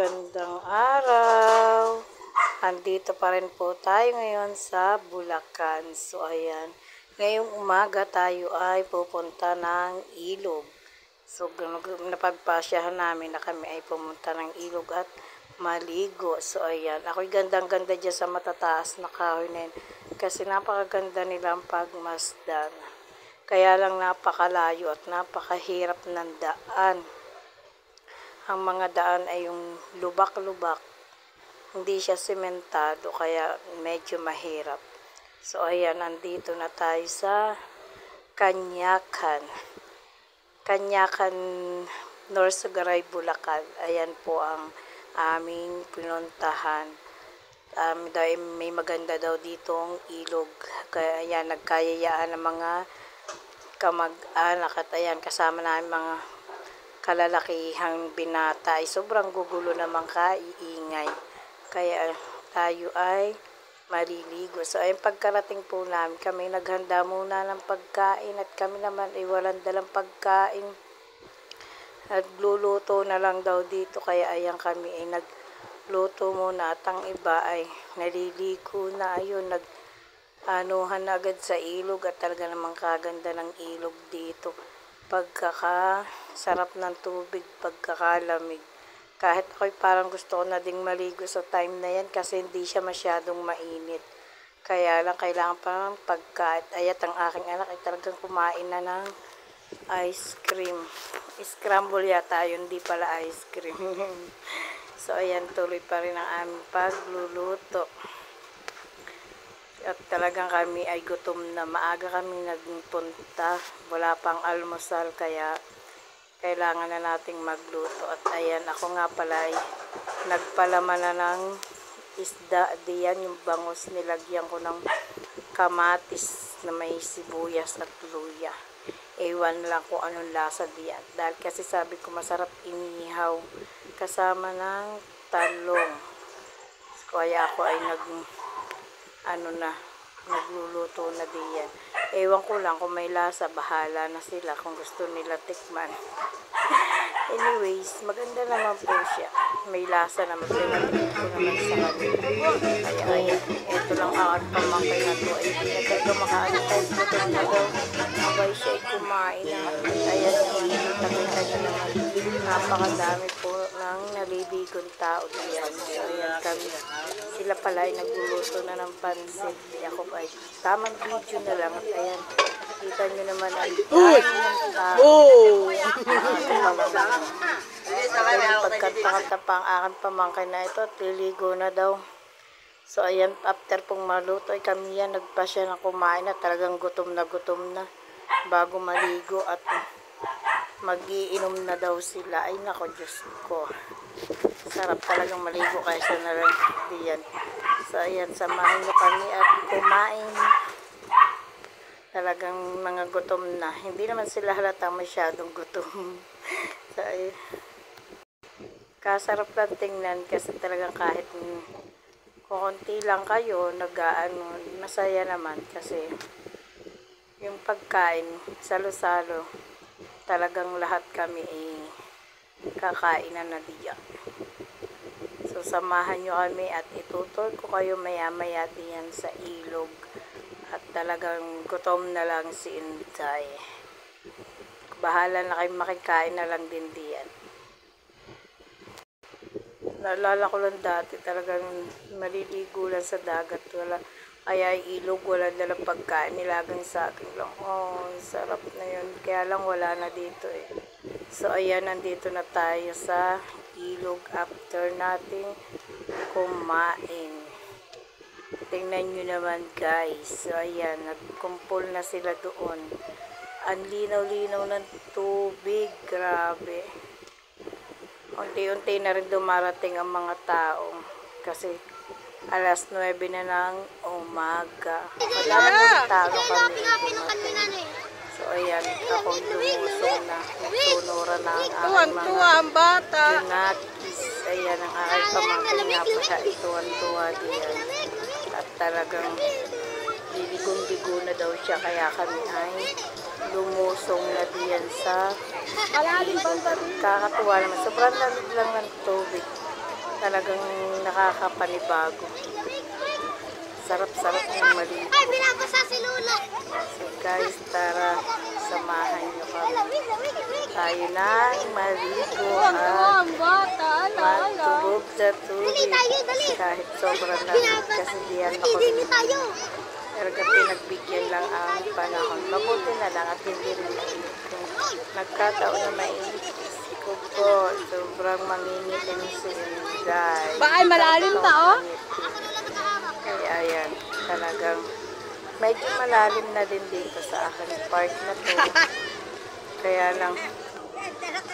Magandang araw! Andito pa rin po tayo ngayon sa Bulacan. So, ayan. Ngayong umaga tayo ay pupunta ng ilog. So, napagpasyahan namin na kami ay pumunta ng ilog at maligo. So, ayan. Ako'y gandang-ganda dyan sa matataas na kahoy na yun. Kasi napakaganda nilang pagmasdan. Kaya lang napakalayo at napakahirap ng daan. Ang mga daan ay yung lubak-lubak. Hindi siya sementado kaya medyo mahirap. So ayan, nandito na tayo sa Kanyakan. Kanyakan, Norsogaray, Bulacan. Ayan po ang aming pinuntahan. May maganda daw ditong ilog. Kaya ayan, nagkayayaan ng mga kamag-anak at ayan, kasama namin mga kalalakihang binata ay sobrang gugulo naman kaiingay. Kaya tayo ay maliligo. So ayun, pagkarating po namin, kami naghanda muna ng pagkain at kami naman ay walang dalang pagkain. Nagluluto na lang daw dito kaya ayan kami ay nagluto muna at ang iba ay naliligo na. Ayun, anuhan agad sa ilog at talaga namang kaganda ng ilog dito. Pagkakasarap ng tubig, pagkakalamig. Kahit ako'y parang gusto ko na ding maligo sa time na yan kasi hindi siya masyadong mainit. Kaya lang kailangan pa ng pagkain. Ayat ang aking anak ay talagang kumain na ng ice cream. Scramble yata yun, hindi pala ice cream. So ayan, tuloy pa rin ang aming pagluluto. At talagang kami ay gutom na. Maaga kami nagpunta. Wala pang almusal kaya kailangan na nating magluto. At ayan, ako nga pala ay nagpalaman na ng isda. Diyan yung bangus, nilagyan ko ng kamatis na may sibuyas at luya. Ewan lang kung anong lasa diyan. Dahil kasi sabi ko masarap inihaw kasama ng talong. Kaya ako ay nagluluto na diyan. Ewan ko lang kung may lasa, bahala na sila kung gusto nila tikman. Anyways, maganda naman po siya. May lasa naman, pinatikman ko naman sa kanila. Kaya ayan, eto lang ang pamangkay na to. Ay hindi na talaga makaantay. Gutom na daw. Abay siya ay kumain na. Ayan naman, nakita niyo naman. Napakadami po ng nalibigong tao diyan. So ayan kami. Sila pala ay nagluluto na ng pansit. Ako ay tamang video na lang. At ayan, kita nyo naman ang dami ng tao. Pagkanta pa ang aking pamangkin na ito at liligo na daw. So ayan, after pong maluto ay kami yan nagpasya na kumain na talagang gutom na bago maligo at mag-iinom na daw sila. Ay nako, Diyos ko, sarap talagang maligo kaysa na lang diyan. So ayan, samahan nyo kami at kumain. Talagang mga gutom na. Hindi naman sila halata masyadong gutom. So ay kasarap lang tingnan kasi talagang kahit konti lang kayo masaya naman kasi yung pagkain salo-salo talagang lahat kami kakain na diyan. So samahan nyo kami at itutur ko kayo maya-maya diyan sa ilog at talagang gutom na lang si Inday. Bahala na kayo, makikain na lang din diyan. Naalala ko lang dati talagang maliligo lang sa dagat, kaya ilog, wala dalang pagkain, nilagang sa akin lang. Oh, sarap na yun. Kaya lang wala na dito So ayan, nandito na tayo sa ilog after nating kumain. Tingnan nyo naman guys. So ayan, nagkumpol na sila doon. Ang linaw-linaw ng tubig, grabe. Unti-unti na rin dumarating ang mga tao kasi alas 9 na ng umaga. Madaming tao kami. So ayan, ako lumusong na. Nagtunura na ang aking mga junakis. Ayan ang aking pamangkin nga pa siya. Ituwan-tuwa diyan. At talagang liligong-ligo na daw siya. Kaya kami ay lumusong na diyan sa ilog. Kakatuwa naman. Sobrang lamig lang ng tubig. Talagang nakakapanibago. Sarap-sarap ng maligo. Ay, binabasa si Lula. So guys, tara, samahan nyo kami. Tayo nang maligo at matulog sa tubig. Kahit sobrang lamig kasi diyan ako Dili tayo. talaga pinagbigyan lang ang panahon. Mabuti na lang at hindi rin mainit. Kung nagkataon na mainit, ko po, sobrang mangingitim guys. Bakay malalim ta, oh? Kaya ayan, talagang medyo malalim na din dito sa akin part na to. Kaya lang,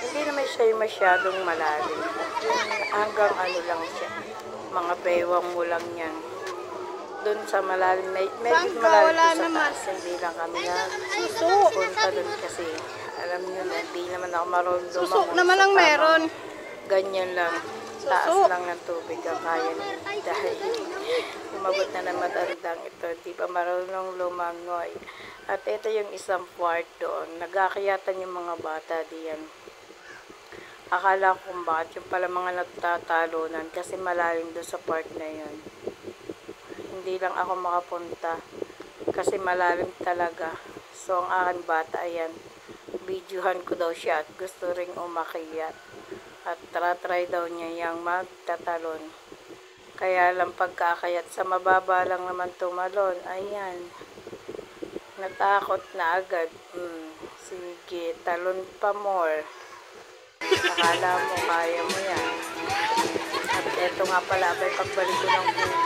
hindi naman siya masyadong malalim. Hanggang ano lang siya, mga bewang mo lang yan. Doon sa malalim, medyo malalim sa taas. Hindi lang kami na punta doon kasi alam nyo na, hindi naman ako marunong lumangon. Susok naman ang meron. Ganyan lang, taas lang ng tubig ang kaya niya. Dahil umabot na ng matandang ito, di ba marunong lumangoy. At ito yung isang part doon, nagkakayatan yung mga bata diyan. Akala ko kung bakit yung pala mga nagtatalunan kasi malalim doon sa part na yun. Hindi lang ako makapunta kasi malalim talaga. So ang aking bata, ayan, videohan ko daw siya at gusto ring umakyat. At try daw niya yung magtatalon. Kaya lang pagkakayat sa mababa lang naman tumalon. Ayan. Natakot na agad. Sige, talon pa more. Akala mo, kaya mo yan. At eto nga pala, may pagbalik ko ng kubo.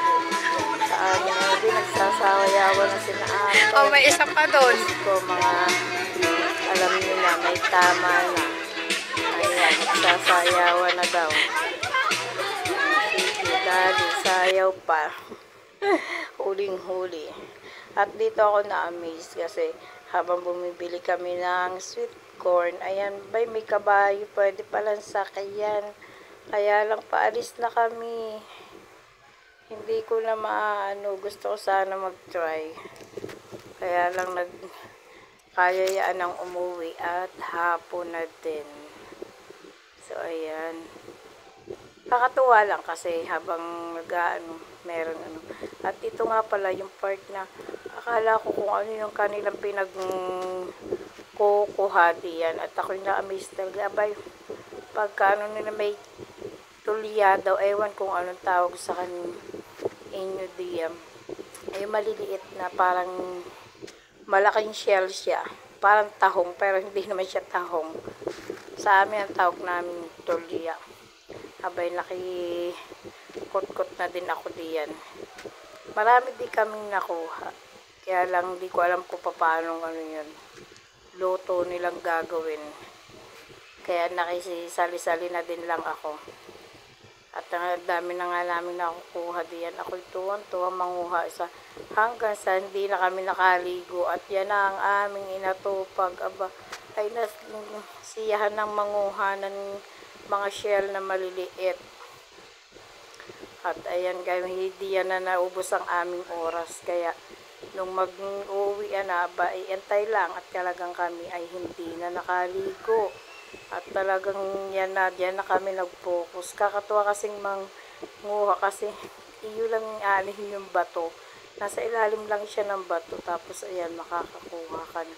Sa amin, hindi nagsasawayawan na sina ate. Oh, may isa pa doon. Ko mga, alam niyo na, may tama na. Ayan, nagsasayawan na daw. Sige, dali, sayaw pa. Huling-huli. At dito ako na-amaze kasi habang bumibili kami ng sweet corn, ayan, bay, may kabayo, pwede palang sakyan. Kaya lang paalis na kami. Hindi ko na maano, gusto ko sana mag-try. Kaya lang kayayaan ng umuwi at hapon na din. So, ayan. Kakatuwa lang kasi habang meron ano. At ito nga pala yung part na akala ko kung ano yung kanilang kukuha diyan. At ako yung na-amaze talaga. Abay, pagka ano nila may tulya daw, ewan kung anong tawag sa inyo diyan. Ay maliliit na parang malaking shell siya. Parang tahong, pero hindi naman siya tahong. Sa amin ang tawag namin tulya. Abay, nakikot-kot na din ako diyan. Marami din kaming nakuha. Kaya lang, di ko alam kung paano ano yun. Luto nilang gagawin. Kaya nakisali-sali na din lang ako. At ang dami na nga namin nakukuha diyan. Ako'y tuwang-tuwang manguha isa. Hanggang sa hindi na kami nakaligo. At yan na ang aming inatupag. Aba, ay nasiyahan ng manguha ng mga shell na maliliit. At ayan guys, hindi yan na naubos ang aming oras. Kaya nung mag-uwi na, antay lang at talagang kami ay hindi na nakaligo. At talagang yan na kami nag-focus. Kakatuwa kasing manguha kasi iyo lang aanihin yung bato. Nasa ilalim lang siya ng bato. Tapos ayan, makakakuha ka na.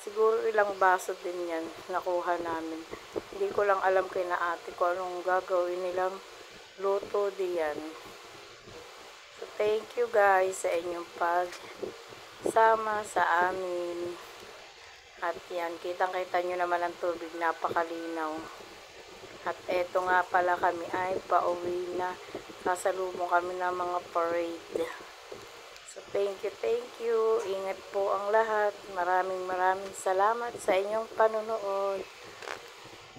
Siguro ilang baso din yan nakuha namin. Hindi ko lang alam kay na ate ko anong gagawin nilang luto diyan. So thank you guys sa inyong pagsama sa amin. At yan, kitang-kita nyo naman ang tubig, napakalinaw. At eto nga pala kami ay pauwi na. Kasalubong kami ng mga parade. So thank you. Ingat po ang lahat. Maraming salamat sa inyong panunood.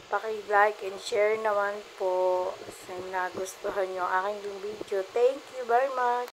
Paki-like and share naman po sa nagustuhan nyo ang aking video. Thank you very much.